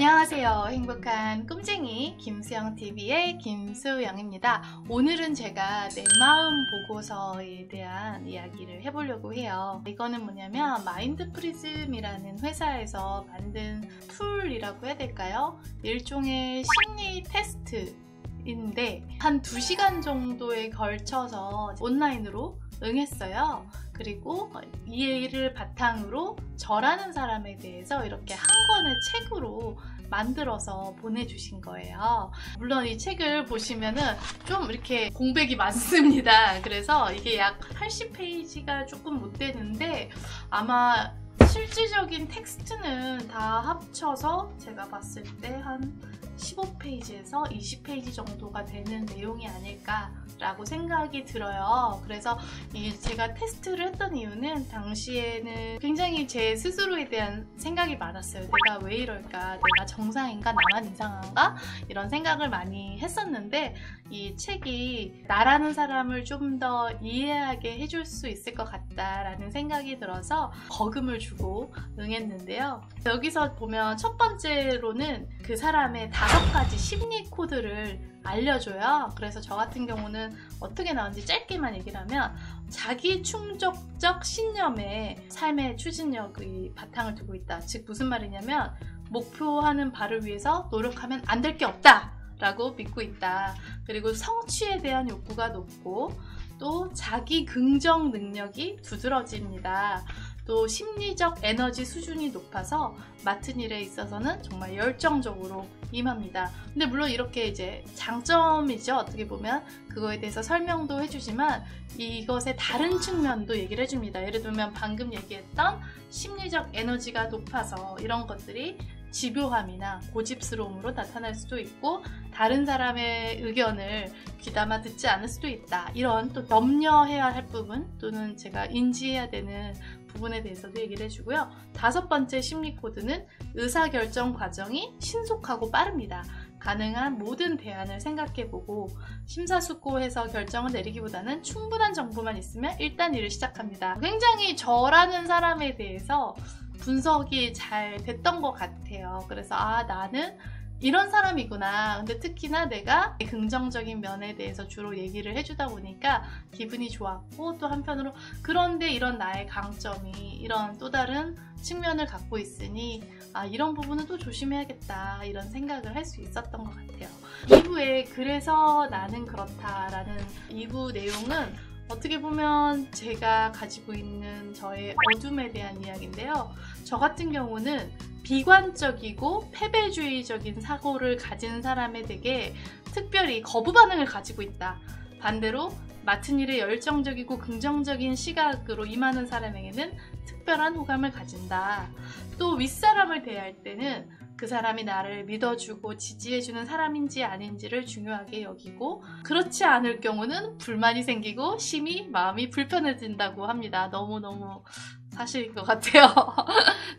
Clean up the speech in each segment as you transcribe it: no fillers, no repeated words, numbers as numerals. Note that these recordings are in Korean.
안녕하세요. 행복한 꿈쟁이 김수영TV의 김수영입니다. 오늘은 제가 내 마음 보고서에 대한 이야기를 해보려고 해요. 이거는 뭐냐면 마인드 프리즘이라는 회사에서 만든 툴이라고 해야 될까요? 일종의 심리 테스트인데 한 2시간 정도에 걸쳐서 온라인으로 응했어요. 그리고 이 일을 바탕으로 저라는 사람에 대해서 이렇게 한 권의 책으로 만들어서 보내주신 거예요. 물론 이 책을 보시면은 좀 이렇게 공백이 많습니다. 그래서 이게 약 80페이지가 조금 못 되는데 아마 실질적인 텍스트는 다 합쳐서 제가 봤을 때 한 15페이지에서 20페이지 정도가 되는 내용이 아닐까라고 생각이 들어요. 그래서 제가 테스트를 했던 이유는 당시에는 굉장히 제 스스로에 대한 생각이 많았어요. 내가 왜 이럴까? 내가 정상인가? 나만 이상한가? 이런 생각을 많이 했었는데 이 책이 나라는 사람을 좀 더 이해하게 해줄 수 있을 것 같다라는 생각이 들어서 거금을 주고 응했는데요. 여기서 보면 첫 번째로는 그 사람의 5가지 심리 코드를 알려줘요. 그래서 저 같은 경우는 어떻게 나온지 짧게만 얘기를 하면 자기 충족적 신념에 삶의 추진력의 바탕을 두고 있다. 즉 무슨 말이냐면 목표하는 바를 위해서 노력하면 안 될 게 없다 라고 믿고 있다. 그리고 성취에 대한 욕구가 높고 또 자기 긍정 능력이 두드러집니다. 또 심리적 에너지 수준이 높아서 맡은 일에 있어서는 정말 열정적으로 임합니다. 근데 물론 이렇게 이제 장점이죠. 어떻게 보면 그거에 대해서 설명도 해주지만 이것의 다른 측면도 얘기를 해줍니다. 예를 들면 방금 얘기했던 심리적 에너지가 높아서 이런 것들이 집요함이나 고집스러움으로 나타날 수도 있고 다른 사람의 의견을 귀담아 듣지 않을 수도 있다. 이런 또 염려해야 할 부분 또는 제가 인지해야 되는 부분에 대해서도 얘기를 해주고요. 5번째 심리 코드는 의사결정 과정이 신속하고 빠릅니다. 가능한 모든 대안을 생각해보고 심사숙고해서 결정을 내리기보다는 충분한 정보만 있으면 일단 일을 시작합니다. 굉장히 저라는 사람에 대해서 분석이 잘 됐던 것 같아요. 그래서 나는 이런 사람이구나. 근데 특히나 내가 긍정적인 면에 대해서 주로 얘기를 해주다 보니까 기분이 좋았고 또 한편으로 그런데 이런 나의 강점이 이런 또 다른 측면을 갖고 있으니 이런 부분은 또 조심해야겠다 이런 생각을 할 수 있었던 것 같아요. 2부에 그래서 나는 그렇다라는 2부 내용은 어떻게 보면 제가 가지고 있는 저의 어둠에 대한 이야기인데요. 저 같은 경우는 비관적이고 패배주의적인 사고를 가진 사람에게 특별히 거부 반응을 가지고 있다. 반대로 맡은 일에 열정적이고 긍정적인 시각으로 임하는 사람에게는 특별한 호감을 가진다. 또 윗사람을 대할 때는 그 사람이 나를 믿어주고 지지해주는 사람인지 아닌지를 중요하게 여기고 그렇지 않을 경우는 불만이 생기고 심히 마음이 불편해진다고 합니다. 너무너무 사실인 것 같아요.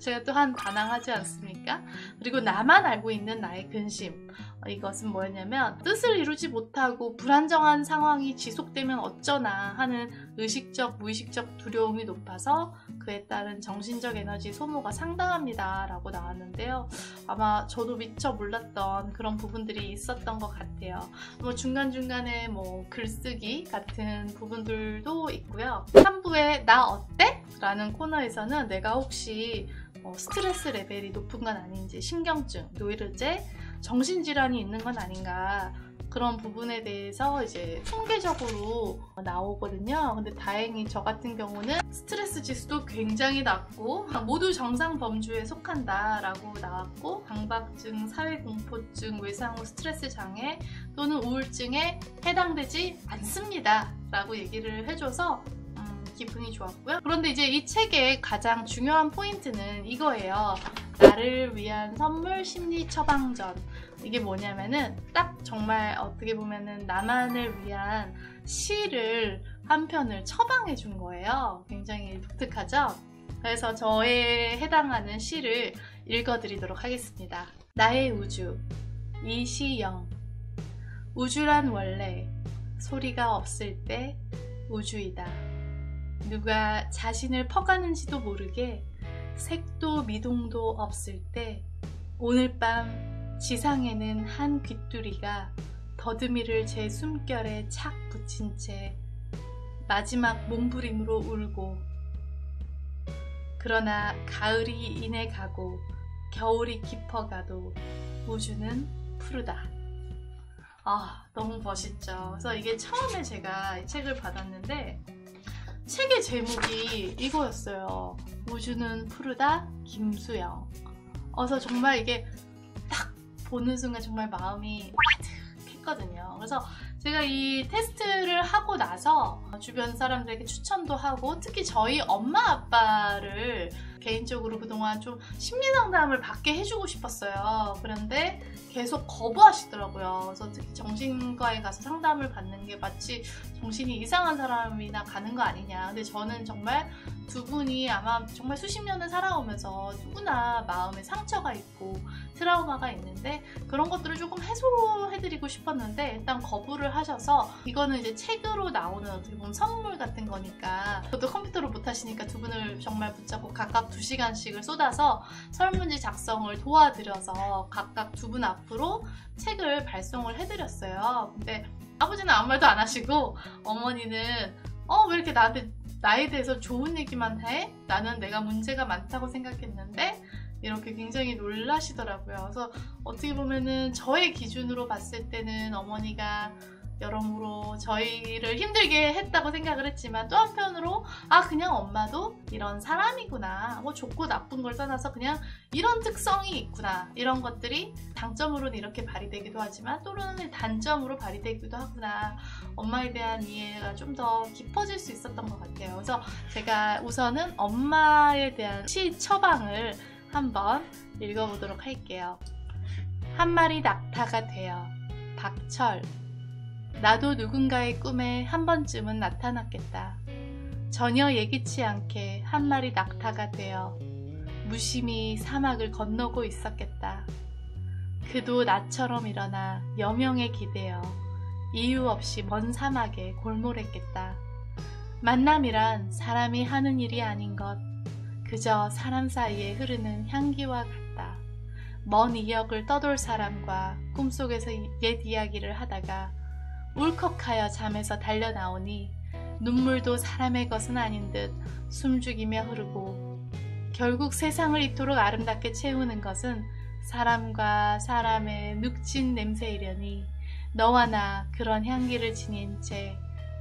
제가 또한 반항하지 않습니까? 그리고 나만 알고 있는 나의 근심. 이것은 뭐였냐면 뜻을 이루지 못하고 불안정한 상황이 지속되면 어쩌나 하는 의식적, 무의식적 두려움이 높아서 그에 따른 정신적 에너지 소모가 상당합니다 라고 나왔는데요. 아마 저도 미처 몰랐던 그런 부분들이 있었던 것 같아요. 중간중간에 글쓰기 같은 부분들도 있고요. 3부에 나 어때? 라는 코너에서는 내가 혹시 스트레스 레벨이 높은 건 아닌지, 신경증, 노이로제, 정신질환이 있는 건 아닌가 그런 부분에 대해서 이제 통계적으로 나오거든요. 근데 다행히 저 같은 경우는 스트레스 지수도 굉장히 낮고 모두 정상 범주에 속한다 라고 나왔고 강박증, 사회공포증, 외상후 스트레스 장애 또는 우울증에 해당되지 않습니다 라고 얘기를 해줘서 기분이 좋았고요. 그런데 이제 이 책의 가장 중요한 포인트는 이거예요. 나를 위한 선물 심리 처방전. 이게 뭐냐면은 딱 정말 어떻게 보면은 나만을 위한 시를 한 편을 처방해 준 거예요. 굉장히 독특하죠? 그래서 저에 해당하는 시를 읽어드리도록 하겠습니다. 나의 우주, 이시영. 우주란 원래 소리가 없을 때 우주이다. 누가 자신을 퍼가는지도 모르게 색도 미동도 없을 때 오늘 밤 지상에는 한 귀뚜리가 더듬이를 제 숨결에 착 붙인 채 마지막 몸부림으로 울고, 그러나 가을이 이내 가고 겨울이 깊어가도 우주는 푸르다. 아, 너무 멋있죠. 그래서 이게 처음에 제가 이 책을 받았는데 책의 제목이 이거였어요. 우주는 푸르다, 김수영. 그래서 정말 이게 딱 보는 순간 정말 마음이 했거든요. 그래서 제가 이 테스트를 하고 나서 주변 사람들에게 추천도 하고, 특히 저희 엄마 아빠를 개인적으로 그동안 좀 심리상담을 받게 해주고 싶었어요. 그런데 계속 거부하시더라고요. 그래서 특히 정신과에 가서 상담을 받는 게 마치 정신이 이상한 사람이나 가는 거 아니냐. 근데 저는 정말 두 분이 아마 정말 수십 년을 살아오면서 누구나 마음에 상처가 있고 트라우마가 있는데 그런 것들을 조금 해소해드리고 싶었는데 일단 거부를 하셔서, 이거는 이제 책으로 나오는 어떻게 보면 선물 같은 거니까, 저도 컴퓨터로 못 하시니까 두 분을 정말 붙잡고 각각 2시간씩을 쏟아서 설문지 작성을 도와드려서 각각 두 분 앞으로 책을 발송을 해드렸어요. 근데 아버지는 아무 말도 안 하시고 어머니는 왜 이렇게 나에 대해서 좋은 얘기만 해? 나는 내가 문제가 많다고 생각했는데, 이렇게 굉장히 놀라시더라고요. 그래서 어떻게 보면은 저의 기준으로 봤을 때는 어머니가 여러모로 저희를 힘들게 했다고 생각을 했지만, 또 한편으로 그냥 엄마도 이런 사람이구나, 뭐 좋고 나쁜 걸 떠나서 그냥 이런 특성이 있구나, 이런 것들이 장점으로는 이렇게 발휘되기도 하지만 또는 단점으로 발휘되기도 하구나, 엄마에 대한 이해가 좀 더 깊어질 수 있었던 것 같아요. 그래서 제가 우선은 엄마에 대한 시 처방을 한번 읽어보도록 할게요. 한 마리 낙타가 되어. 박철. 나도 누군가의 꿈에 한 번쯤은 나타났겠다. 전혀 예기치 않게 한 마리 낙타가 되어 무심히 사막을 건너고 있었겠다. 그도 나처럼 일어나 여명에 기대어 이유 없이 먼 사막에 골몰했겠다. 만남이란 사람이 하는 일이 아닌 것, 그저 사람 사이에 흐르는 향기와 같다. 먼 이역을 떠돌 사람과 꿈속에서 옛 이야기를 하다가 울컥하여 잠에서 달려나오니 눈물도 사람의 것은 아닌 듯 숨죽이며 흐르고, 결국 세상을 이토록 아름답게 채우는 것은 사람과 사람의 눅진 냄새이려니 너와 나 그런 향기를 지닌 채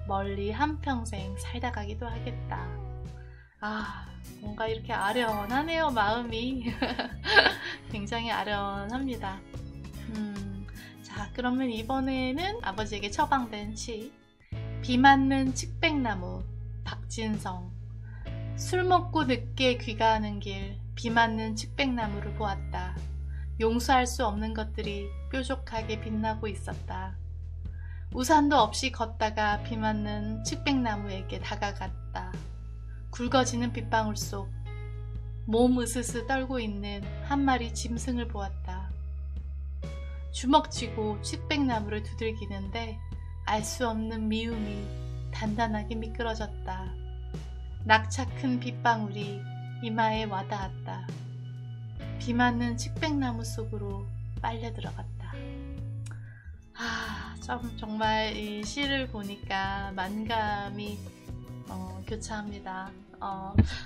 멀리 한평생 살다 가기도 하겠다. 뭔가 이렇게 아련하네요, 마음이. 굉장히 아련합니다. 자, 그러면 이번에는 아버지에게 처방된 시. 비 맞는 측백나무. 박진성. 술 먹고 늦게 귀가하는 길, 비 맞는 측백나무를 보았다. 용서할 수 없는 것들이 뾰족하게 빛나고 있었다. 우산도 없이 걷다가 비 맞는 측백나무에게 다가갔다. 굵어지는 빗방울 속 몸 으스스 떨고 있는 한 마리 짐승을 보았다. 주먹 쥐고 측백나무를 두들기는데 알 수 없는 미움이 단단하게 미끄러졌다. 낙차 큰 빗방울이 이마에 와닿았다. 비 맞는 측백나무 속으로 빨려 들어갔다. 정말 이 시를 보니까 만감이 교차합니다.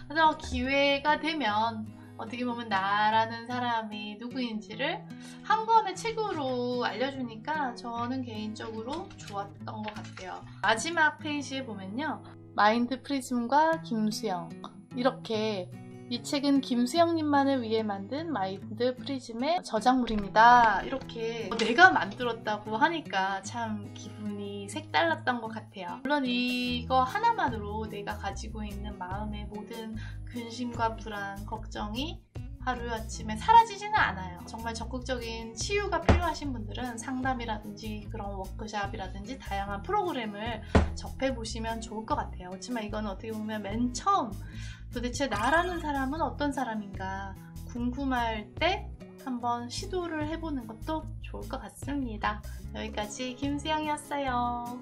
그래서 기회가 되면 어떻게 보면 나라는 사람이 누구인지를 한 권의 책으로 알려주니까 저는 개인적으로 좋았던 것 같아요. 마지막 페이지에 보면요, 마인드 프리즘과 김수영, 이렇게 이 책은 김수영님만을 위해 만든 마인드 프리즘의 저작물입니다. 이렇게 내가 만들었다고 하니까 참 기분이 색달랐던 것 같아요. 물론 이거 하나만으로 내가 가지고 있는 마음의 모든 근심과 불안, 걱정이 하루아침에 사라지지는 않아요. 정말 적극적인 치유가 필요하신 분들은 상담이라든지 그런 워크숍이라든지 다양한 프로그램을 접해보시면 좋을 것 같아요. 그렇지만 이건 어떻게 보면 맨 처음 도대체 나라는 사람은 어떤 사람인가 궁금할 때 한번 시도를 해보는 것도 좋을 것 같습니다. 여기까지 김수영이었어요.